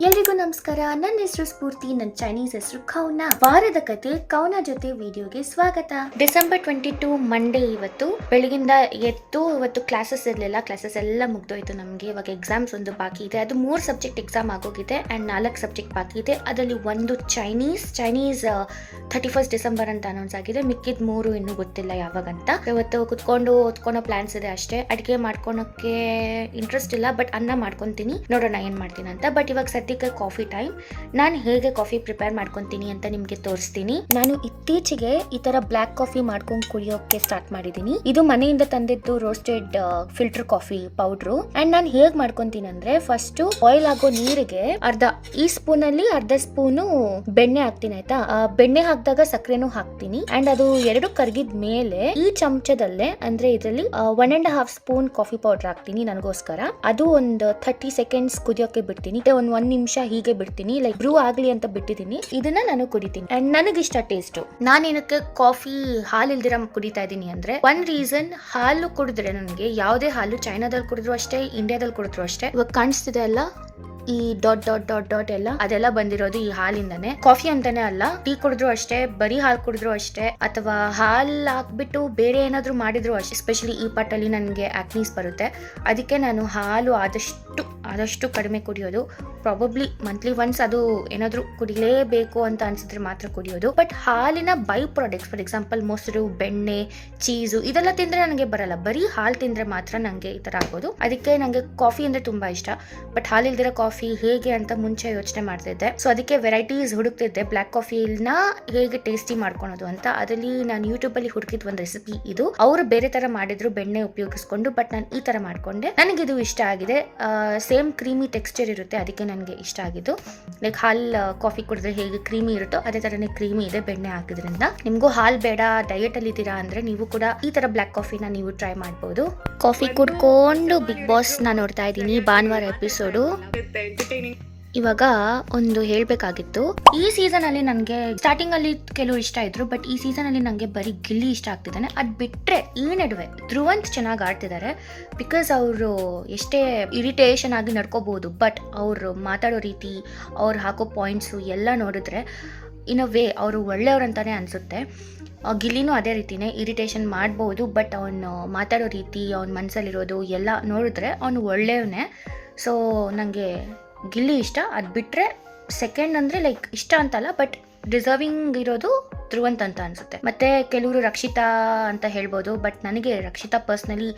ಎಲ್ರಿಗೂ ನಮಸ್ಕಾರ. ನನ್ನ ಹೆಸರು ಸ್ಫೂರ್ತಿ, ನನ್ನ ಚೈನೀಸ್ ಹೆಸರು ಕೌನಾ. ವಾರದ ಕತೆ ಕೌನಾ ಜೊತೆ ವಿಡಿಯೋಗೆ ಸ್ವಾಗತ. December 22 Monday. ಇವತ್ತು ಬೆಳಗಿಂದ ಎದ್ದು ಇವತ್ತು ಕ್ಲಾಸಸ್ ಇರಲಿಲ್ಲ, ಕ್ಲಾಸಸ್ ಎಲ್ಲ ಮುಗ್ದೋಯ್ತು ನಮಗೆ. ಇವಾಗ ಎಕ್ಸಾಮ್ಸ್ ಒಂದು ಬಾಕಿ ಇದೆ, ಅದು 3 ಸಬ್ಜೆಕ್ಟ್ ಎಕ್ಸಾಮ್ ಆಗೋಗಿದೆ ಅಂಡ್ 4 ಸಬ್ಜೆಕ್ಟ್ ಬಾಕಿ ಇದೆ. ಅದರಲ್ಲಿ ಒಂದು ಚೈನೀಸ್ 31 ಡಿಸೆಂಬರ್ ಅಂತ ಅನೌನ್ಸ್ ಆಗಿದೆ. ಮಿಕ್ಕಿದ 3 ಇನ್ನೂ ಗೊತ್ತಿಲ್ಲ ಯಾವಾಗಂತ. ಇವತ್ತು ಕುತ್ಕೊಂಡು ಓದ್ಕೊಳೋ ಪ್ಲಾನ್ಸ್ ಇದೆ ಅಷ್ಟೇ. ಅಡಿಗೆ ಮಾಡ್ಕೊಳಕ್ಕೆ ಇಂಟ್ರೆಸ್ಟ್ ಇಲ್ಲ, ಬಟ್ ಅನ್ನ ಮಾಡ್ಕೊಂತೀನಿ, ನೋಡೋಣ ಏನ್ ಮಾಡ್ತೀನಿ ಅಂತ. ಬಟ್ ಇವಾಗ ಸದ್ಯಕ್ಕೆ ಕಾಫಿ ಟೈಮ್. ನಾನು ಹೇಗೆ ಕಾಫಿ ಪ್ರಿಪೇರ್ ಮಾಡ್ಕೊಂತೀನಿ ಅಂತ ನಿಮ್ಗೆ ತೋರಿಸ್ತೀನಿ. ನಾನು ಇತ್ತೀಚೆಗೆ ಈ ತರ ಬ್ಲಾಕ್ ಕಾಫಿ ಮಾಡ್ಕೊಂಡು ಕುಡಿಯೋಕೆ ಸ್ಟಾರ್ಟ್ ಮಾಡಿದೀನಿ. ಇದು ಮನೆಯಿಂದ ತಂದಿದ್ದು roasted filter coffee powder. And ನಾನು ಹೇಗ್ ಮಾಡ್ಕೊಂತೀನಿ ಅಂದ್ರೆ, ಫಸ್ಟ್ ಬಾಯ್ಲ್ ಆಗೋ ನೀರಿಗೆ ಈ ಸ್ಪೂನ್ ಅಲ್ಲಿ ಅರ್ಧ ಸ್ಪೂನು ಬೆಣ್ಣೆ ಹಾಕ್ತೀನಿ, ಆಯ್ತಾ. ಬೆಣ್ಣೆ ಹಾಕಿದಾಗ ಸಕ್ಕರೆನೂ ಹಾಕ್ತೀನಿ. ಅಂಡ್ ಅದು 2 ಕರಗಿದ ಮೇಲೆ ಈ ಚಮಚದಲ್ಲೇ, ಅಂದ್ರೆ ಇದರಲ್ಲಿ 1.5 ಸ್ಪೂನ್ ಕಾಫಿ ಪೌಡರ್ ಹಾಕ್ತೀನಿ ನನಗೋಸ್ಕರ. ಅದು ಒಂದು 30 ಸೆಕೆಂಡ್ಸ್ ಕುದಿಯೋಕೆ ಬಿಡ್ತೀನಿ. ಒಂದ್ 1 ನಿಮಿಷ ಹೀಗೆ ಬಿಡ್ತೀನಿ, ಲೈಕ್ ಬ್ರೂ ಆಗ್ಲಿ ಅಂತ ಬಿಟ್ಟಿದ್ದೀನಿ. ಇದನ್ನ ನಾನು ಕುಡಿತೀನಿ ಅಂಡ್ ನನಗಿಷ್ಟ ಟೇಸ್ಟ್. ನಾನು ಏನಕ್ಕೆ ಕಾಫಿ ಹಾಲು ಇಲ್ದಿರ ಕುಡಿತಾ ಇದ್ದೀನಿ ಅಂದ್ರೆ, ಒಂದ್ ರೀಸನ್, ಹಾಲು ಕುಡಿದ್ರೆ ನನಗೆ ಯಾವುದೇ ಹಾಲು, ಚೈನಾದಲ್ಲಿ ಕುಡಿದ್ರು ಅಷ್ಟೇ, ಇಂಡಿಯಾದಲ್ಲಿ ಕುಡಿದ್ರು ಅಷ್ಟೇ, ಇವಾಗ ಕಾಣಿಸ್ತಿದೆ ಅಲ್ಲ ಈ ಡಾಟ್ ಡಾಟ್ ಡಾಟ್ ಡಾಟ್ ಎಲ್ಲ, ಅದೆಲ್ಲ ಬಂದಿರೋದು ಈ ಹಾಲಿಂದಾನೆ. ಕಾಫಿ ಅಂತಾನೆ ಅಲ್ಲ, ಟೀ ಕುಡಿದ್ರು ಅಷ್ಟೇ, ಬರೀ ಹಾಲು ಕುಡಿದ್ರು ಅಷ್ಟೇ, ಅಥವಾ ಹಾಲು ಹಾಕ್ಬಿಟ್ಟು ಬೇರೆ ಏನಾದ್ರು ಮಾಡಿದ್ರು ಅಷ್ಟೇ. ಎಸ್ಪೆಷಲಿ ಈ ಪಟ್ಟಲ್ಲಿ ನನಗೆ ಆಕ್ನೀಸ್ ಬರುತ್ತೆ, ಅದಕ್ಕೆ ನಾನು ಹಾಲು ಆದಷ್ಟು ಕಡಿಮೆ ಕುಡಿಯೋದು. ಪ್ರಾಬಬ್ಲಿ ಮಂತ್ಲಿ ಒನ್ಸ್ ಅದು ಏನಾದ್ರು ಕುಡಿಲೇಬೇಕು ಅಂತ ಅನ್ಸಿದ್ರೆ ಮಾತ್ರ ಕುಡಿಯೋದು. ಬಟ್ ಹಾಲಿನ ಬೈ ಪ್ರಾಡಕ್ಟ್ಸ್, ಫಾರ್ ಎಕ್ಸಾಂಪಲ್ ಮೊಸರು, ಬೆಣ್ಣೆ, ಚೀಸು, ಇದೆಲ್ಲ ತಿಂದ್ರೆ ನನಗೆ ಬರಲ್ಲ. ಬರೀ ಹಾಲು ತಿಂದ್ರೆ ಮಾತ್ರ ನಂಗೆ ಈ ತರ ಆಗೋದು. ಅದಕ್ಕೆ ನಂಗೆ ಕಾಫಿ ಅಂದ್ರೆ ತುಂಬಾ ಇಷ್ಟ. ಬಟ್ ಹಾಲಿಲ್ದಿರ ಕಾಫಿ ಹೇಗೆ ಅಂತ ಮುಂಚೆ ಯೋಚನೆ ಮಾಡ್ತಿದ್ದೆ. ಸೊ ಅದಕ್ಕೆ ವೆರೈಟೀಸ್ ಹುಡುಕ್ತಿದ್ದೆ, ಬ್ಲಾಕ್ ಕಾಫಿನ ಹೇಗೆ ಟೇಸ್ಟಿ ಮಾಡ್ಕೊಳೋದು ಅಂತ. ಅದರಲ್ಲಿ ನಾನು ಯೂಟ್ಯೂಬ್ ಅಲ್ಲಿ ಹುಡುಕಿದ್ ಒಂದು ರೆಸಿಪಿ ಇದು. ಅವರು ಬೇರೆ ತರ ಮಾಡಿದ್ರು ಬೆಣ್ಣೆ ಉಪಯೋಗಿಸ್ಕೊಂಡು, ಬಟ್ ನಾನು ಈ ತರ ಮಾಡ್ಕೊಂಡೆ. ನನಗಿದು ಇಷ್ಟ ಆಗಿದೆ. ಸೇಮ್ ಕ್ರೀಮಿ ಟೆಕ್ಸ್ಚರ್ ಇರುತ್ತೆ, ಅದಕ್ಕೆ ನನಗೆ ಇಷ್ಟ ಆಗಿದ್ದು. ಲೈಕ್ ಹಾಲು ಕಾಫಿ ಕುಡಿದ್ರೆ ಹೇಗೆ ಕ್ರೀಮಿ ಇರುತ್ತೋ ಅದೇ ತರನೇ ಕ್ರೀಮಿ ಇದೆ ಬೆಣ್ಣೆ ಹಾಕಿದ್ರಿಂದ. ನಿಮ್ಗೂ ಹಾಲು ಬೇಡ, ಡಯಟ್ ಅಲ್ಲಿ ಇದ್ದೀರಾ ಅಂದ್ರೆ ನೀವು ಕೂಡ ಈ ತರ ಬ್ಲಾಕ್ ಕಾಫಿನ ನೀವು ಟ್ರೈ ಮಾಡಬಹುದು. ಕಾಫಿ ಕುಡ್ಕೊಂಡು ಬಿಗ್ ಬಾಸ್ ನ ನೋಡ್ತಾ ಇದ್ದೀನಿ, ಭಾನುವಾರ ಎಪಿಸೋಡು. ಇವಾಗ ಒಂದು ಹೇಳ್ಬೇಕಾಗಿತ್ತು, ಈ ಸೀಸನ್ ಅಲ್ಲಿ ನನಗೆ ಸ್ಟಾರ್ಟಿಂಗ್ ಅಲ್ಲಿ ಕೆಲವರು ಇಷ್ಟ ಇದ್ರು, ಬಟ್ ಈ ಸೀಸನ್ ಅಲ್ಲಿ ನಂಗೆ ಬರೀ ಗಿಲ್ಲಿ ಇಷ್ಟ ಆಗ್ತಿದ್ದಾನೆ. ಅದ್ ಬಿಟ್ರೆ ಈ ನಡುವೆ ಧ್ರುವಂತ್ ಚೆನ್ನಾಗಿ ಆಡ್ತಿದ್ದಾರೆ. ಬಿಕಾಸ್ ಅವರು ಎಷ್ಟೇ ಇರಿಟೇಷನ್ ಆಗಿ ನಡ್ಕೋಬಹುದು, ಬಟ್ ಅವರು ಮಾತಾಡೋ ರೀತಿ, ಅವ್ರು ಹಾಕೋ ಪಾಯಿಂಟ್ಸು ಎಲ್ಲ ನೋಡಿದ್ರೆ ಇನ್ ಅ ವೇ ಅವರು ಒಳ್ಳೆಯವ್ರಂತಾನೆ ಅನ್ಸುತ್ತೆ. ಗಿಲ್ಲಿನೂ ಅದೇ ರೀತಿನೇ, ಇರಿಟೇಷನ್ ಮಾಡ್ಬೋದು, ಬಟ್ ಅವನು ಮಾತಾಡೋ ರೀತಿ, ಅವನ ಮನಸ್ಸಲ್ಲಿರೋದು ಎಲ್ಲ ನೋಡಿದ್ರೆ ಅವನು ಒಳ್ಳೆಯವನೇ. ಸೊ ನನಗೆ ಗಿಲ್ಲಿ ಇಷ್ಟ. ಅದು ಬಿಟ್ಟರೆ ಸೆಕೆಂಡ್ ಅಂದರೆ ಲೈಕ್ ಇಷ್ಟ ಅಂತಲ್ಲ, ಬಟ್ ಡಿಸರ್ವಿಂಗ್ ಇರೋದು ಧ್ರುವಂತ್ ಅಂತ ಅನ್ಸುತ್ತೆ. ಮತ್ತೆ ಕೆಲವರು ರಕ್ಷಿತಾ ಅಂತ ಹೇಳ್ಬೋದು, ಬಟ್ ನನಗೆ ರಕ್ಷಿತಾ ಪರ್ಸ್ನಲಿ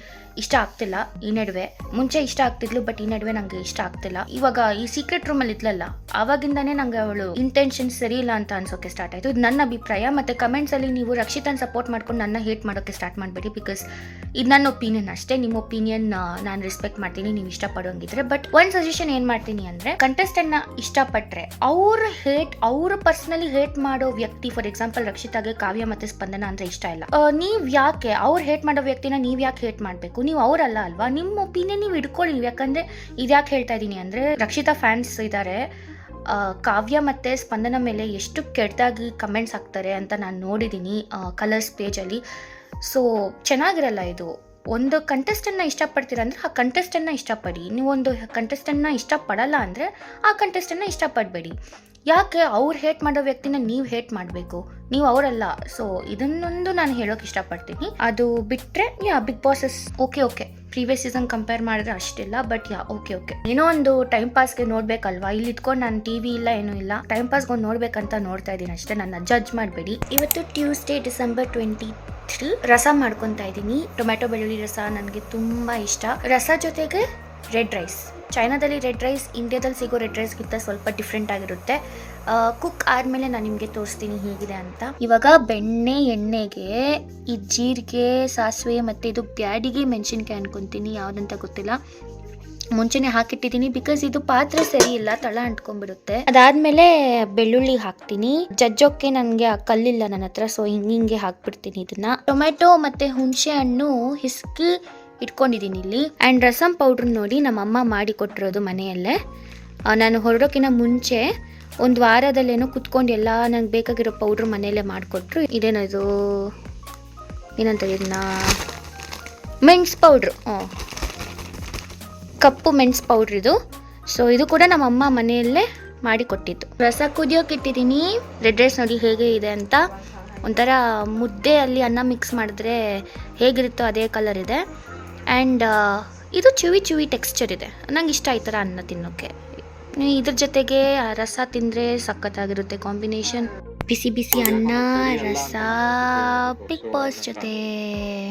ಇಷ್ಟ ಆಗ್ತಿಲ್ಲ ಈ ನಡುವೆ. ಮುಂಚೆ ಇಷ್ಟ ಆಗ್ತಿದ್ಲು, ಬಟ್ ಈ ನಡುವೆ ನಂಗೆ ಇಷ್ಟ ಆಗ್ತಿಲ್ಲ. ಇವಾಗ ಈ ಸೀಕ್ರೆಟ್ ರೂಮ್ ಅಲ್ಲಿ ಇದ್ಲಲ್ಲ, ಆವಾಗಿಂದಾನೇ ನಂಗೆ ಅವಳು ಇಂಟೆನ್ಷನ್ ಸರಿ ಇಲ್ಲ ಅಂತ ಅನ್ಸೋಕೆ ಸ್ಟಾರ್ಟ್ ಆಯ್ತು. ಇದು ನನ್ನ ಅಭಿಪ್ರಾಯ. ಮತ್ತೆ ಕಮೆಂಟ್ಸ್ ಅಲ್ಲಿ ನೀವು ರಕ್ಷಿತಾನ್ ಸಪೋರ್ಟ್ ಮಾಡ್ಕೊಂಡು ನನ್ನ ಹೇಟ್ ಮಾಡೋಕೆ ಸ್ಟಾರ್ಟ್ ಮಾಡಬೇಡಿ, ಬಿಕಾಸ್ ಇದು ನನ್ನ ಒಪಿನಿಯನ್ ಅಷ್ಟೇ. ನಿಮ್ಮ ಒಪಿನಿಯನ್ ನಾನು ರೆಸ್ಪೆಕ್ಟ್ ಮಾಡ್ತೀನಿ, ನೀವು ಇಷ್ಟಪಡೋಂಗಿದ್ರೆ. ಬಟ್ ಒಂದ್ ಸಜೆಷನ್ ಏನ್ ಮಾಡ್ತೀನಿ ಅಂದ್ರೆ, ಕಂಟೆಸ್ಟೆಂಟ್ ನ ಇಷ್ಟಪಟ್ರೆ ಅವ್ರ ಪರ್ಸನಲಿ ಹೇಟ್ ಮಾಡೋ ವ್ಯಕ್ತಿ, ಫಾರ್ ಎಕ್ಸಾಂಪಲ್ ರಕ್ಷಿತಾಗೆ ಕಾವ್ಯ ಮತ್ತೆ ಸ್ಪಂದನ ಅಂದ್ರೆ ಇಷ್ಟ ಇಲ್ಲ, ನೀವ್ ಯಾಕೆ ಅವ್ರು ಹೇಟ್ ಮಾಡೋ ವ್ಯಕ್ತಿನ ನೀವ್ ಯಾಕೆ ಹೇಟ್ ಮಾಡ್ಬೇಕು? ನೀವು ಅವರಲ್ಲ ಅಲ್ವಾ, ನಿಮ್ಮ ಒಪಿನಿಯನ್ ನೀವು ಇಟ್ಕೊಳ್ಳಿ. ಯಾಕಂದ್ರೆ ಇದ್ಯಾಕೆ ಹೇಳ್ತಾ ಇದೀನಿ ಅಂದ್ರೆ, ರಕ್ಷಿತಾ ಫ್ಯಾನ್ಸ್ ಇದ್ದಾರೆ, ಕಾವ್ಯ ಮತ್ತೆ ಸ್ಪಂದನ ಮೇಲೆ ಎಷ್ಟು ಕೆಟ್ಟದಾಗಿ ಕಮೆಂಟ್ಸ್ ಹಾಕ್ತಾರೆ ಅಂತ ನಾನು ನೋಡಿದ್ದೀನಿ ಕಲರ್ಸ್ ಪೇಜಲ್ಲಿ. ಸೊ ಚೆನ್ನಾಗಿರಲ್ಲ ಇದು. ಒಂದು ಕಂಟೆಸ್ಟೆಂಟ್ನ ಇಷ್ಟಪಡ್ತೀರ ಅಂದರೆ ಆ ಕಂಟೆಸ್ಟೆಂಟ್ನ ಇಷ್ಟಪಡಿ. ನೀವೊಂದು ಕಂಟೆಸ್ಟೆಂಟ್ನ ಇಷ್ಟಪಡಲ್ಲ ಅಂದರೆ ಆ ಕಂಟೆಸ್ಟೆಂಟ್ನ ಇಷ್ಟಪಡಬೇಡಿ. ಯಾಕೆ ಅವ್ರು ಹೇಟ್ ಮಾಡೋ ವ್ಯಕ್ತಿನ ನೀವು ಹೇಟ್ ಮಾಡಬೇಕು? ನೀವು ಅವರಲ್ಲ. ಸೊ ಇದನ್ನೊಂದು ನಾನು ಹೇಳೋಕೆ ಇಷ್ಟಪಡ್ತೀನಿ. ಅದು ಬಿಟ್ಟರೆ big bosses okay previous season compare ಮಾಡಿದ್ರೆ ಅಷ್ಟಿಲ್ಲ, ಬಟ್ ಓಕೆ ಏನೋ ಒಂದು ಟೈಮ್ ಪಾಸ್ಗೆ ನೋಡ್ಬೇಕಲ್ವಾ. ಇಲ್ಲಿ ಇಟ್ಕೊಂಡು ನಾನು ಟಿವಿ ಇಲ್ಲ ಏನೂ ಇಲ್ಲ, ಟೈಮ್ ಪಾಸ್ಗೆ ಒಂದು ನೋಡ್ಬೇಕಂತ ನೋಡ್ತಾ ಇದ್ದೀನಿ ಅಷ್ಟೇ. ನನ್ನ ಜಡ್ಜ್ ಮಾಡಬೇಡಿ. ಇವತ್ತು ಟ್ಯೂಸ್ಡೇ ಡಿಸೆಂಬರ್ 23 ರಸ ಮಾಡ್ಕೊತಾ ಇದ್ದೀನಿ. ಟೊಮ್ಯಾಟೊ ಬೆಳ್ಳುಳ್ಳಿ ರಸ ನನಗೆ ತುಂಬಾ ಇಷ್ಟ. ರಸ ಜೊತೆಗೆ ರೆಡ್ ರೈಸ್. ಚೈನಾದಲ್ಲಿ ರೆಡ್ ರೈಸ್ ಇಂಡಿಯಾದಲ್ಲಿ ಸಿಗೋ ರೆಡ್ ರೈಸ್ಗಿಂತ ಸ್ವಲ್ಪ ಡಿಫ್ರೆಂಟ್ ಆಗಿರುತ್ತೆ. ಕುಕ್ ಆದಮೇಲೆ ನಾನು ನಿಮಗೆ ತೋರಿಸ್ತೀನಿ ಹೇಗಿದೆ ಅಂತ. ಇವಾಗ ಎಣ್ಣೆಗೆ ಈ ಜೀರಿಗೆ, ಸಾಸಿವೆ ಮತ್ತು ಇದು ಬ್ಯಾಡಿಗೆ ಮೆಣಸಿನ್ಕಾಯಿ ಅನ್ಕೊತೀನಿ, ಯಾವುದಂತ ಗೊತ್ತಿಲ್ಲ, ಮುಂಚೆನೆ ಹಾಕಿಟ್ಟಿದ್ದೀನಿ. ಬಿಕಾಸ್ ಇದು ಪಾತ್ರೆ ಸರಿ ಇಲ್ಲ, ತಳ ಅಂಟ್ಕೊಂಡ್ಬಿಡುತ್ತೆ. ಅದಾದ್ಮೇಲೆ ಬೆಳ್ಳುಳ್ಳಿ ಹಾಕ್ತೀನಿ. ಜಜ್ಜೋಕೆ ನನಗೆ ಕಲ್ಲಿಲ್ಲ ನನ್ನ ಹತ್ರ, ಸೊ ಹಿಂಗೆ ಹಾಕ್ಬಿಡ್ತೀನಿ ಇದನ್ನ. ಟೊಮೆಟೊ ಮತ್ತೆ ಹುಣಸೆ ಹಣ್ಣು ಹಿಸ್ಕಿ ಇಟ್ಕೊಂಡಿದ್ದೀನಿ ಇಲ್ಲಿ. ಆ್ಯಂಡ್ ರಸಮ್ ಪೌಡ್ರ್ ನೋಡಿ ನಮ್ಮಮ್ಮ ಮಾಡಿ ಕೊಟ್ಟಿರೋದು ಮನೆಯಲ್ಲೇ. ನಾನು ಹೊರಡೋಕ್ಕಿಂತ ಮುಂಚೆ ಒಂದು ವಾರದಲ್ಲೇನೋ ಕುತ್ಕೊಂಡು ಎಲ್ಲ ನಂಗೆ ಬೇಕಾಗಿರೋ ಪೌಡ್ರ್ ಮನೆಯಲ್ಲೇ ಮಾಡಿಕೊಟ್ರು. ಇದೇನದು ಏನಂತ ಇದನ್ನ ಮೆಣಸು ಪೌಡ್ರು, ಕಪ್ಪು ಮೆಣಸು ಪೌಡ್ರ್ ಇದು. ಸೊ ಇದು ಕೂಡ ನಮ್ಮಮ್ಮ ಮನೆಯಲ್ಲೇ ಮಾಡಿ ಕೊಟ್ಟಿದ್ದು. ರಸ ಕುದಿಯೋಕೆ ಇಟ್ಟಿದ್ದೀನಿ. ರೆಡ್ ರೈಸ್ ನೋಡಿ ಹೇಗೆ ಇದೆ ಅಂತ. ಒಂಥರ ಮುದ್ದೆಯಲ್ಲಿ ಅನ್ನ ಮಿಕ್ಸ್ ಮಾಡಿದ್ರೆ ಹೇಗಿರುತ್ತೋ ಅದೇ ಕಲರ್ ಇದೆ. ಆ್ಯಂಡ್ ಇದು ಚುವಿ ಟೆಕ್ಸ್ಚರ್ ಇದೆ. ನಂಗೆ ಇಷ್ಟ ಈ ಥರ ಅನ್ನ ತಿನ್ನೋಕ್ಕೆ. ಇದ್ರ ಜೊತೆಗೆ ರಸ ತಿಂದರೆ ಸಖತ್ತಾಗಿರುತ್ತೆ ಕಾಂಬಿನೇಷನ್. ಬಿಸಿ ಬಿಸಿ ಅನ್ನ, ರಸ, ಬಿಗ್ ಬಾಸ್ ಜೊತೆ.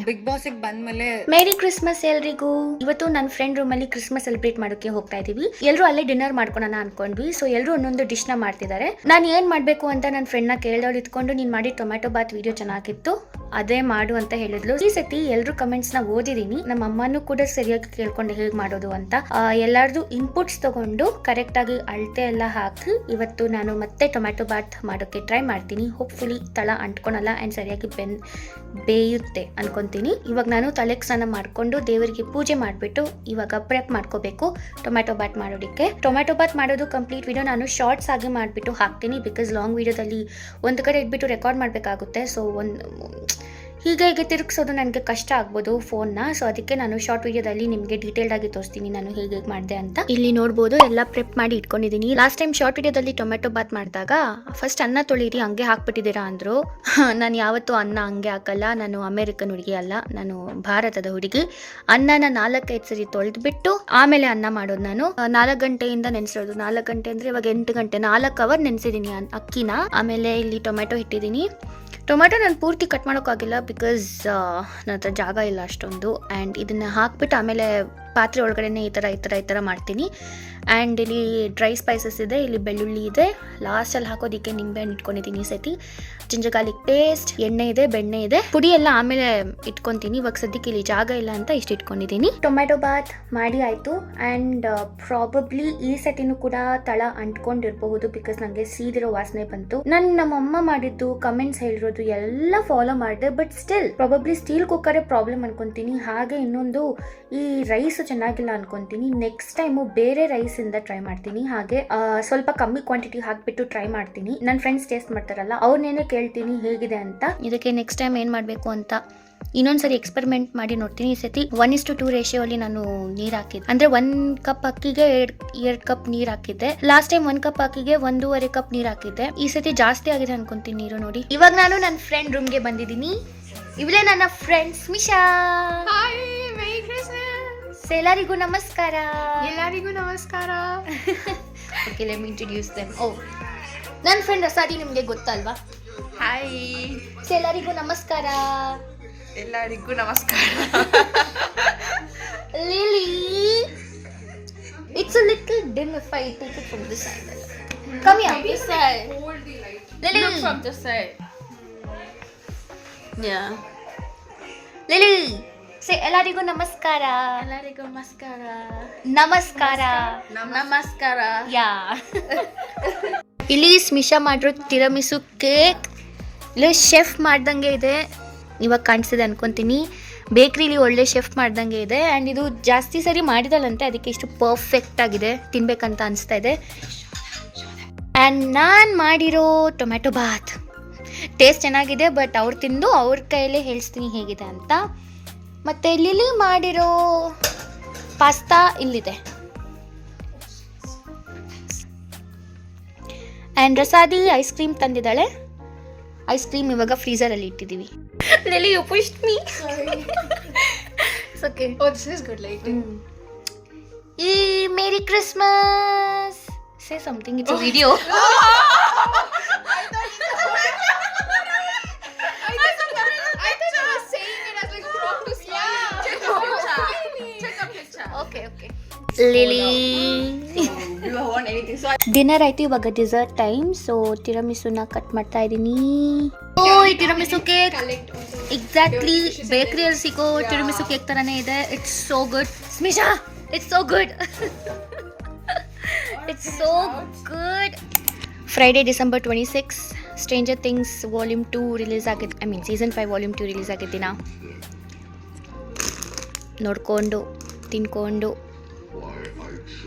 ಬಿಗ್ ಬಾಸ್ಗೆ ಬಂದ್ಮೇಲೆ ಮೇರಿ ಕ್ರಿಸ್ಮಸ್ ಎಲ್ರಿಗೂ. ಇವತ್ತು ನನ್ನ ಫ್ರೆಂಡ್ ರೂಮಲ್ಲಿ ಕ್ರಿಸ್ಮಸ್ ಸೆಲೆಬ್ರೇಟ್ ಮಾಡೋಕೆ ಹೋಗ್ತಾ ಇದೀವಿ. ಎಲ್ಲರೂ ಅಲ್ಲೇ ಡಿನ್ನರ್ ಮಾಡ್ಕೊಳ್ಳೋಣ ಅನ್ಕೊಂಡ್ವಿ. ಸೊ ಎಲ್ಲರೂ ಒಂದೊಂದು ಡಿಶ್ ನ ಮಾಡ್ತಿದ್ದಾರೆ. ನಾನು ಏನ್ ಮಾಡ್ಬೇಕು ಅಂತ ನನ್ನ ಫ್ರೆಂಡ್ ನ ಕೇಳ್ದವ್ರು ಇಟ್ಕೊಂಡು, ನೀನ್ ಮಾಡಿ ಟೊಮ್ಯಾಟೊ ಬಾತ್ ವಿಡಿಯೋ ಚೆನ್ನಾಗಿತ್ತು, ಅದೇ ಮಾಡು ಅಂತ ಹೇಳಿದ್ಲು. ಈ ಸತಿ ಎಲ್ಲರೂ ಕಮೆಂಟ್ಸ್ ನ ಓದಿದೀನಿ. ನಮ್ಮ ಅಮ್ಮನೂ ಕೂಡ ಸರಿಯಾಗಿ ಕೇಳ್ಕೊಂಡು ಹೇಗೆ ಮಾಡೋದು ಅಂತ. ಎಲ್ಲಾರ್ದು ಇನ್ಪುಟ್ಸ್ ತಗೊಂಡು ಕರೆಕ್ಟ್ ಆಗಿ ಅಳತೆ ಎಲ್ಲ ಹಾಕಿ ಇವತ್ತು ನಾನು ಮತ್ತೆ ಟೊಮ್ಯಾಟೊ ಬಾತ್ ಮಾಡೋಕೆ ಟ್ರೈ ಮಾಡ್ತೀನಿ. ಹೋಪ್ಫುಲಿ ತಳ ಅಂಟ್ಕೊಳಲ್ಲ ಆ್ಯಂಡ್ ಸರಿಯಾಗಿ ಬೇಯುತ್ತೆ ಅನ್ಕೊಂತೀನಿ. ಇವಾಗ ನಾನು ತಲೆಗೆ ಸ್ನಾನ ಮಾಡಿಕೊಂಡು ದೇವರಿಗೆ ಪೂಜೆ ಮಾಡಿಬಿಟ್ಟು ಇವಾಗ ಪ್ರೆಪ್ ಮಾಡ್ಕೋಬೇಕು ಟೊಮ್ಯಾಟೊ ಬಾತ್ ಮಾಡೋದಕ್ಕೆ. ಟೊಮ್ಯಾಟೊ ಬಾತ್ ಮಾಡೋದು ಕಂಪ್ಲೀಟ್ ವಿಡಿಯೋ ನಾನು ಶಾರ್ಟ್ಸ್ ಆಗಿ ಮಾಡಿಬಿಟ್ಟು ಹಾಕ್ತೀನಿ. ಬಿಕಾಸ್ ಲಾಂಗ್ ವಿಡಿಯೋದಲ್ಲಿ ಒಂದು ಕಡೆ ಇಟ್ಬಿಟ್ಟು ರೆಕಾರ್ಡ್ ಮಾಡಬೇಕಾಗುತ್ತೆ. ಸೊ ಹೀಗೆ ತಿರುಗಿಸೋದು ನನಗೆ ಕಷ್ಟ ಆಗ್ಬೋದು ಫೋನ್ನ. ಸೊ ಅದಕ್ಕೆ ನಾನು ಶಾರ್ಟ್ ವಿಡಿಯೋದಲ್ಲಿ ನಿಮಗೆ ಡೀಟೇಲ್ಡ್ ಆಗಿ ತೋರಿಸ್ತೀನಿ ನಾನು ಹೇಗೆ ಮಾಡಿದೆ ಅಂತ. ಇಲ್ಲಿ ನೋಡ್ಬೋದು ಎಲ್ಲ ಪ್ರೆಪ್ ಮಾಡಿ ಇಟ್ಕೊಂಡಿದ್ದೀನಿ. ಲಾಸ್ಟ್ ಟೈಮ್ ಶಾರ್ಟ್ ವಿಡಿಯೋದಲ್ಲಿ ಟೊಮೆಟೊ ಬಾತ್ ಮಾಡಿದಾಗ ಫಸ್ಟ್ ಅನ್ನ ತೊಳಿರಿ ಹಂಗೆ ಹಾಕ್ಬಿಟ್ಟಿದ್ದೀರಾ ಅಂದರು. ನಾನು ಯಾವತ್ತೂ ಅನ್ನ ಹಂಗೆ ಹಾಕಲ್ಲ. ನಾನು ಅಮೇರಿಕನ್ ಹುಡುಗಿ ಅಲ್ಲ, ನಾನು ಭಾರತದ ಹುಡುಗಿ. ಅನ್ನನ 4-5 ಸರಿ ತೊಳೆದ್ಬಿಟ್ಟು ಆಮೇಲೆ ಅನ್ನ ಮಾಡೋದು. ನಾನು 4 ಗಂಟೆಯಿಂದ ನೆನೆಸಿರೋದು. 4 ಗಂಟೆ ಅಂದರೆ ಇವಾಗ 8 ಗಂಟೆ, 4 ಅವರ್ ನೆನೆಸಿದ್ದೀನಿ ಅಕ್ಕಿನ. ಆಮೇಲೆ ಇಲ್ಲಿ ಟೊಮೆಟೊ ಇಟ್ಟಿದ್ದೀನಿ. ಟೊಮೆಟೊ ನಾನು ಪೂರ್ತಿ ಕಟ್ ಮಾಡೋಕ್ಕಾಗಿಲ್ಲ ಬಿಕಾಸ್ ನನ್ನ ಹತ್ರ ಜಾಗ ಇಲ್ಲ ಅಷ್ಟೊಂದು. ಆ್ಯಂಡ್ ಇದನ್ನು ಹಾಕ್ಬಿಟ್ಟು ಆಮೇಲೆ ಪಾತ್ರೆ ಒಳಗಡೆನೆ ಈ ಥರ ಮಾಡ್ತೀನಿ. ಆ್ಯಂಡ್ ಇಲ್ಲಿ ಡ್ರೈ ಸ್ಪೈಸಸ್ ಇದೆ, ಇಲ್ಲಿ ಬೆಳ್ಳುಳ್ಳಿ ಇದೆ, ಲಾಸ್ಟಲ್ಲಿ ಹಾಕೋದಕ್ಕೆ ನಿಂಬೆಹಣ್ಣು ಇಟ್ಕೊಂಡಿದ್ದೀನಿ ಈ ಸತಿ. ಜಿಂಜರ್ ಗಾರ್ಲಿಕ್ ಪೇಸ್ಟ್, ಎಣ್ಣೆ ಇದೆ, ಬೆಣ್ಣೆ ಇದೆ, ಪುಡಿ ಎಲ್ಲ ಆಮೇಲೆ ಇಟ್ಕೊತೀನಿ. ಇವಾಗ ಸದ್ಯಕ್ಕೆ ಇಲ್ಲಿ ಜಾಗ ಇಲ್ಲ ಅಂತ ಇಷ್ಟು ಇಟ್ಕೊಂಡಿದ್ದೀನಿ. ಟೊಮ್ಯಾಟೊ ಬಾತ್ ಮಾಡಿ ಆಯಿತು. ಆ್ಯಂಡ್ ಪ್ರಾಬಬ್ಲಿ ಈ ಸತಿನೂ ಕೂಡ ತಳ ಅಂಟ್ಕೊಂಡಿರಬಹುದು ಬಿಕಾಸ್ ನನಗೆ ಸೀದಿರೋ ವಾಸನೆ ಬಂತು. ನಮ್ಮಮ್ಮ ಮಾಡಿದ್ದು ಕಮೆಂಟ್ಸ್ ಹೇಳಿರೋದು ಎಲ್ಲ ಫಾಲೋ ಮಾಡಿದೆ. ಬಟ್ ಸ್ಟಿಲ್ ಪ್ರಾಬಬ್ಲಿ ಸ್ಟೀಲ್ ಕುಕ್ಕರೇ ಪ್ರಾಬ್ಲಮ್ ಅನ್ಕೊತೀನಿ. ಹಾಗೆ ಇನ್ನೊಂದು ಈ ರೈಸ್ ಚೆನ್ನಾಗಿಲ್ಲ ಅನ್ಕೊಂತೀನಿ. ನೆಕ್ಸ್ಟ್ ಟೈಮು ಬೇರೆ ರೈಸಿಂದ ಟ್ರೈ ಮಾಡ್ತೀನಿ. ಹಾಗೆ ಸ್ವಲ್ಪ ಕಮ್ಮಿ ಕ್ವಾಂಟಿಟಿ ಹಾಕ್ಬಿಟ್ಟು ಟ್ರೈ ಮಾಡ್ತೀನಿ. ನನ್ನ ಫ್ರೆಂಡ್ಸ್ ಟೇಸ್ಟ್ ಮಾಡ್ತಾರಲ್ಲ ಅವ್ರನ್ನೇನೆ ಕೇಳ್ತೀನಿ ಹೇಗಿದೆ ಅಂತ. ಇದಕ್ಕೆ ನೆಕ್ಸ್ಟ್ ಟೈಮ್ ಏನು ಮಾಡಬೇಕು ಅಂತ ಇನ್ನೊಂದ್ಸರಿ ಎಕ್ಸ್ಪೆರಿಮೆಂಟ್ ಮಾಡಿ ನೋಡ್ತೀನಿ. ಈ ಸತಿ 1:2 ರೇಷಿಯೋಲಿ ನಾನು ನೀರು ಹಾಕಿದ್ದೆ. ಅಂದ್ರೆ 1 ಕಪ್ ಅಕ್ಕಿಗೆ 2 ಕಪ್ ನೀರು ಹಾಕಿದ್ದೆ. ಲಾಸ್ಟ್ ಟೈಮ್ 1 ಕಪ್ ಅಕ್ಕಿಗೆ 1.5 ಕಪ್ ನೀರು ಹಾಕಿದ್ದೆ. ಈ ಸತಿ ಜಾಸ್ತಿ ಆಗಿದೆ ಅನ್ಕೊಂತೀನಿ ನೀರು. ನೋಡಿ, ಇವಾಗ ನಾನು ನನ್ನ ಫ್ರೆಂಡ್ ರೂಮ್ಗೆ ಬಂದಿದ್ದೀನಿ. ಇವಳೇ ನನ್ನ ಫ್ರೆಂಡ್ ಸ್ಮಿಶಾ. ಎಲ್ಲರಿಗೂ ನಮಸ್ಕಾರ. Okay, let me introduce them. ನನ್ನ ಫ್ರೆಂಡ್ ರಸಾದಿ ನಿಮಗೆ ಗೊತ್ತಲ್ವಾ? ಹಾಯ್, ಎಲ್ಲರಿಗೂ ನಮಸ್ಕಾರ. Lily, it's a little dim if I take it from this angle. Come here. This side. Lily, Look from this side. Yeah. Lily, say ಎಲ್ಲರಿಗೂ ನಮಸ್ಕಾರ. ನಮಸ್ಕಾರ. ಯಾ. ಇಲ್ಲಿ ಸ್ಮಿಶಾ ಮಾಡಿರೋ ತಿರಮಿಸು ಕೇಕ್ ಇಲ್ಲಿ ಶೆಫ್ ಮಾಡ್ದಂಗೆ ಇದೆ. ಇವಾಗ ಕಾಣಿಸಿದೆ ಅನ್ಕೊಂತೀನಿ. ಬೇಕ್ರಿಲಿ ಒಳ್ಳೆ ಶೆಫ್ ಮಾಡ್ದಂಗೆ ಇದೆ. ಆ್ಯಂಡ್ ಇದು ಜಾಸ್ತಿ ಸರಿ ಮಾಡಿದಲ್ಲಂತೆ, ಅದಕ್ಕೆ ಇಷ್ಟು ಪರ್ಫೆಕ್ಟ್ ಆಗಿದೆ, ತಿನ್ಬೇಕಂತ ಅನಿಸ್ತಾ ಇದೆ. ಆ್ಯಂಡ್ ನಾನು ಮಾಡಿರೋ ಟೊಮ್ಯಾಟೊ ಬಾತ್ ಟೇಸ್ಟ್ ಚೆನ್ನಾಗಿದೆ. ಬಟ್ ಅವ್ರು ತಿಂದು ಅವ್ರ ಕೈಯಲ್ಲೇ ಹೇಳಿಸ್ತೀನಿ ಹೇಗಿದೆ ಅಂತ. ಮತ್ತು ಲಿಲಿ ಮಾಡಿರೋ ಪಾಸ್ತಾ ಇಲ್ಲಿದೆ. ಆ್ಯಂಡ್ ರಸಾದಿ ಐಸ್ ಕ್ರೀಮ್ ತಂದಿದ್ದಾಳೆ. ಐಸ್ ಕ್ರೀಮ್ ಇವಾಗ ಫ್ರೀಸರಲ್ಲಿ ಇಟ್ಟಿದ್ದೀವಿ. Lily, you pushed me. Sorry. It's okay. Oh, this is good lighting. Merry Christmas. Say something. It's a video. I thought I was saying it as like drop to smile. Check a picture. Okay. Lily. You don't want anything. So dinner ಆಯ್ತು, ಇವಾಗ desert time. So ತಿರಮಿಸುನ cut ಮಾಡ್ತಾ ಇದ್ದೀನಿ. ಈ ತಿರಮಿಸು cake exactly ಬೇಕರಿಯಲ್ಲಿ ಸಿಗೋ ತಿರಮಿಸು cake ತರನೇ ಇದೆ. It's so good. Smisha, it's so good. It's so good. Friday December 26 Stranger Things volume 2 release ಆಗಿದೆ. Season 5 volume 2 release ಆಗಿದ್ದ ದಿನ ನೋಡ್ಕೊಂಡು ತಿನ್ಕೊಂಡು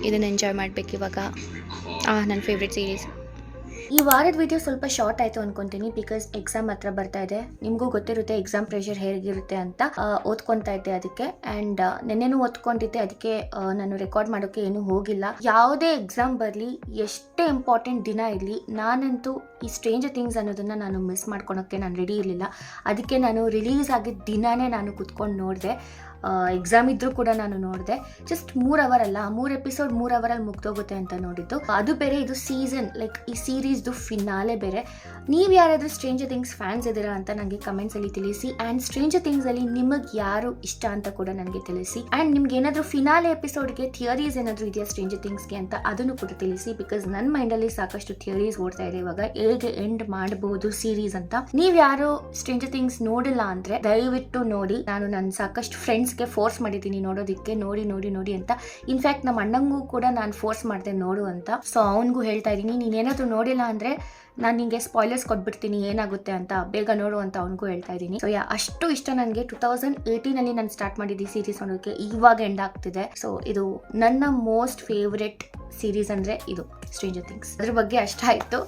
ಇದನ್ನು ಎಂಜಾಯ್ ಮಾಡಬೇಕು ಇವಾಗ. ನನ್ನ ಫೇವ್ರೆಟ್ ಸೀರೀಸ್. ಈ ವಾರದ ವಿಡಿಯೋ ಸ್ವಲ್ಪ ಶಾರ್ಟ್ ಆಯ್ತು ಅನ್ಕೊಂತೀನಿ, ಬಿಕಾಸ್ ಎಕ್ಸಾಮ್ ಹತ್ರ ಬರ್ತಾ ಇದೆ. ನಿಮ್ಗೂ ಗೊತ್ತಿರುತ್ತೆ ಎಕ್ಸಾಮ್ ಪ್ರೆಷರ್ ಹೇಗಿರುತ್ತೆ ಅಂತ. ಓದ್ಕೊಂತಾ ಇದ್ದೆ ಅದಕ್ಕೆ, ಅಂಡ್ ನೆನ್ನೆನೂ ಓದ್ಕೊಂಡಿದ್ದೆ, ಅದಕ್ಕೆ ನಾನು ರೆಕಾರ್ಡ್ ಮಾಡೋಕೆ ಏನು ಹೋಗಿಲ್ಲ. ಯಾವುದೇ ಎಕ್ಸಾಮ್ ಬರಲಿ, ಎಷ್ಟೇ ಇಂಪಾರ್ಟೆಂಟ್ ದಿನ ಇರಲಿ, ನಾನಂತೂ ಈ ಸ್ಟ್ರೇಂಜರ್ ಥಿಂಗ್ಸ್ ಅನ್ನೋದನ್ನ ನಾನು ಮಿಸ್ ಮಾಡ್ಕೊಳಕ್ಕೆ ನಾನು ರೆಡಿ ಇರಲಿಲ್ಲ. ಅದಕ್ಕೆ ನಾನು ರಿಲೀಸ್ ಆಗಿದ್ದ ದಿನಾನೇ ನಾನು ಕುತ್ಕೊಂಡು ನೋಡಿದೆ. ಎಕ್ಸಾಮ್ ಇದ್ರೂ ಕೂಡ ನಾನು ನೋಡಿದೆ. ಜಸ್ಟ್ 3 ಅವರ್ ಅಲ್ಲ, 3 ಎಪಿಸೋಡ್ 3 ಅವರಲ್ಲಿ ಮುಗ್ದೋಗುತ್ತೆ ಅಂತ ನೋಡಿದ್ದು. ಅದು ಬೇರೆ, ಇದು ಸೀಸನ್, ಲೈಕ್ ಈ ಸೀರೀಸ್ದು ಫಿನಾಲೆ ಬೇರೆ. ನೀವು ಯಾರಾದರೂ ಸ್ಟ್ರೇಂಜರ್ ಥಿಂಗ್ಸ್ ಫ್ಯಾನ್ಸ್ ಇದ್ದೀರಾ ಅಂತ ನನಗೆ ಕಮೆಂಟ್ಸಲ್ಲಿ ತಿಳಿಸಿ. ಆ್ಯಂಡ್ ಸ್ಟ್ರೇಂಜರ್ ಥಿಂಗ್ಸಲ್ಲಿ ನಿಮಗೆ ಯಾರು ಇಷ್ಟ ಅಂತ ಕೂಡ ನನಗೆ ತಿಳಿಸಿ. ಆ್ಯಂಡ್ ನಿಮ್ಗೆ ಏನಾದರೂ ಫಿನಾಲೆ ಎಪಿಸೋಡ್ಗೆ ಥಿಯರೀಸ್ ಏನಾದರೂ ಇದೆಯಾ ಸ್ಟ್ರೇಂಜರ್ ಥಿಂಗ್ಸ್ಗೆ ಅಂತ ಅದನ್ನು ಕೂಡ ತಿಳಿಸಿ. ಬಿಕಾಸ್ ನನ್ನ ಮೈಂಡಲ್ಲಿ ಸಾಕಷ್ಟು ಥಿಯರೀಸ್ ಓಡ್ತಾ ಇದೆ ಇವಾಗ, ಹೇಗೆ ಎಂಡ್ ಮಾಡಬಹುದು ಸೀರೀಸ್ ಅಂತ. ನೀವು ಯಾರು ಸ್ಟ್ರೇಂಜರ್ ಥಿಂಗ್ಸ್ ನೋಡಿಲ್ಲ ಅಂದರೆ ದಯವಿಟ್ಟು ನೋಡಿ. ನಾನು ನನ್ನ ಸಾಕಷ್ಟು ಫ್ರೆಂಡ್ಸ್ಗೆ ಫೋರ್ಸ್ ಮಾಡಿದ್ದೀನಿ ನೋಡೋದಕ್ಕೆ, ನೋಡಿ ಅಂತ. ಇನ್ಫ್ಯಾಕ್ಟ್ ನಮ್ಮ ಅಣ್ಣಂಗೂ ಕೂಡ ನಾನು ಫೋರ್ಸ್ ಮಾಡಿದೆ ನೋಡು ಅಂತ. ಸೊ ಅವನಿಗೂ ಹೇಳ್ತಾ ಇದ್ದೀನಿ, ನೀನೇನಾದರೂ ನೋಡಿಲ್ಲ ಅಂದರೆ ನಾನು ನಿಮಗೆ ಸ್ಪಾಯ್ಲರ್ಸ್ ಕೊಟ್ಬಿಡ್ತೀನಿ ಏನಾಗುತ್ತೆ ಅಂತ, ಬೇಗ ನೋಡು ಅಂತ ಅವನಿಗೂ ಹೇಳ್ತಾ ಇದ್ದೀನಿ. ಸೊ ಅಷ್ಟು ಇಷ್ಟ ನನಗೆ. 2018 ನಾನು ಸ್ಟಾರ್ಟ್ ಮಾಡಿದ್ದೆ ಸೀರೀಸ್ ನೋಡೋಕ್ಕೆ, ಇವಾಗ ಎಂಡ್ ಆಗ್ತಿದೆ. ಸೊ ಇದು ನನ್ನ ಮೋಸ್ಟ್ ಫೇವ್ರೆಟ್ ಸೀರೀಸ್ ಅಂದರೆ ಇದು ಸ್ಟ್ರೇಂಜರ್ ಥಿಂಗ್ಸ್. ಅದ್ರ ಬಗ್ಗೆ ಅಷ್ಟಾಯಿತು.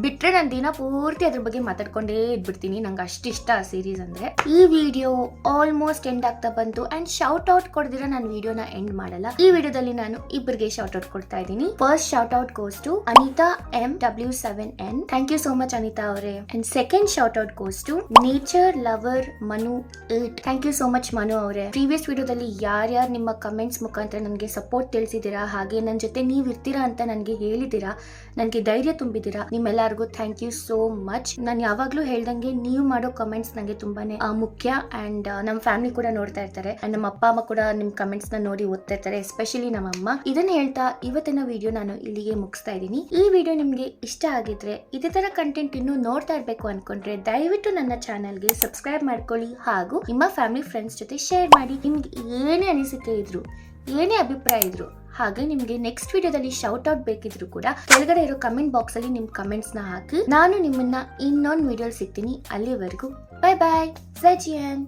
ಬಿಟ್ಟರೆ ನಾನು ದಿನ ಪೂರ್ತಿ ಅದ್ರ ಬಗ್ಗೆ ಮಾತಾಡ್ಕೊಂಡೇ ಇದ್ಬಿಡ್ತೀನಿ, ನಂಗೆ ಅಷ್ಟು ಇಷ್ಟ ಆ ಸೀರೀಸ್ ಅಂದರೆ. ಈ ವಿಡಿಯೋ ಆಲ್ಮೋಸ್ಟ್ ಎಂಡ್ ಆಗ್ತಾ ಬಂತು. ಆ್ಯಂಡ್ ಶೌಟ್ ಔಟ್ ಕೊಡ್ದಿರ ನಾನು ವಿಡಿಯೋನ ಎಂಡ್ ಮಾಡಲ್ಲ. ಈ ವಿಡಿಯೋದಲ್ಲಿ ನಾನು ಇಬ್ಬರಿಗೆ ಶೌಟ್ ಔಟ್ ಕೊಡ್ತಾ ಇದ್ದೀನಿ. First shout out goes to Anita MW7N. Thank you so much Anita ಅವರೇ. And second shout out goes to nature lover Manu 8. Thank you so much Manu ಅವರೇ. ಪ್ರೀವಿಯಸ್ ವಿಡಿಯೋದಲ್ಲಿ ಯಾರ್ಯಾರು ನಿಮ್ಮ ಕಮೆಂಟ್ಸ್ ಮುಖಾಂತರ ನನಗೆ ಸಪೋರ್ಟ್ ತಿಳಿಸಿದ್ದೀರಾ, ಹಾಗೆ ನನ್ನ ಜೊತೆ ನೀವು ಇರ್ತೀರಾ ಅಂತ ನನಗೆ ಹೇಳಿದ್ದೀರಾ, ನನಗೆ ಧೈರ್ಯ ತುಂಬಿದ್ದೀರಾ, ನಿಮ್ಮೆಲ್ಲರಿಗೂ ಥ್ಯಾಂಕ್ ಯು ಸೋ ಮಚ್. ನಾನು ಯಾವಾಗಲೂ ಹೇಳ್ದಂಗೆ ನೀವು ಮಾಡೋ ಕಮೆಂಟ್ಸ್ ನನಗೆ ತುಂಬಾನೇ ಮುಖ್ಯ. ಅಂಡ್ ನಮ್ಮ ಫ್ಯಾಮಿಲಿ ಕೂಡ ನೋಡ್ತಾ ಇರ್ತಾರೆ, ಅಂಡ್ ನಮ್ಮ ಅಪ್ಪ ಅಮ್ಮ ಕೂಡ ನಿಮ್ಮ ಕಮೆಂಟ್ಸ್ ನ ನೋಡಿ ಓದ್ತಾ ಇರ್ತಾರೆ, ಎಸ್ಪೆಷಲಿ ನಮ್ಮ ಅಮ್ಮ. ಇದನ್ನ ಹೇಳ್ತಾ ಇವತ್ತಿನ ವಿಡಿಯೋ ನಾನು ಇಲ್ಲಿಗೆ ಮುಗಿಸ್ತಾ ಇದ್ದೀನಿ. ಈ ವಿಡಿಯೋ ನಿಮಗೆ ಇಷ್ಟ ಆಗಿದ್ರೆ, ಇದೇ ತರ ಕಂಟೆಂಟ್ ಇನ್ನೂ ನೋಡ್ತಾ ಇರಬೇಕು ಅನ್ಕೊಂಡ್ರೆ ದಯವಿಟ್ಟು ನನ್ನ ಚಾನಲ್ಗೆ ಸಬ್ಸ್ಕ್ರೈಬ್ ಮಾಡ್ಕೊಳ್ಳಿ, ಹಾಗೂ ನಿಮ್ಮ ಫ್ಯಾಮಿಲಿ ಫ್ರೆಂಡ್ಸ್ ಜೊತೆ ಶೇರ್ ಮಾಡಿ. ನಿಮ್ಗೆ ಏನೇ ಅನಿಸಿಕೆ ಇದ್ರು, ಏನೇ ಅಭಿಪ್ರಾಯ ಇದ್ರು, ಹಾಗೆ ನಿಮಗೆ ನೆಕ್ಸ್ಟ್ ವಿಡಿಯೋದಲ್ಲಿ ಶೌಟ್ ಔಟ್ ಬೇಕಿದ್ರು ಕೂಡ ಕೆಳಗಡೆ ಇರೋ ಕಮೆಂಟ್ ಬಾಕ್ಸ್ ಅಲ್ಲಿ ನಿಮ್ಮ ಕಮೆಂಟ್ಸ್ ನ ಹಾಕಿ. ನಾನು ನಿಮ್ಮನ್ನ ಇನ್ನೊಂದು ವಿಡಿಯೋ ಸಿಗ್ತೀನಿ. ಅಲ್ಲಿವರೆಗೂ ಬೈ ಬಾಯ್, ಜೈ ಜಿಯನ್.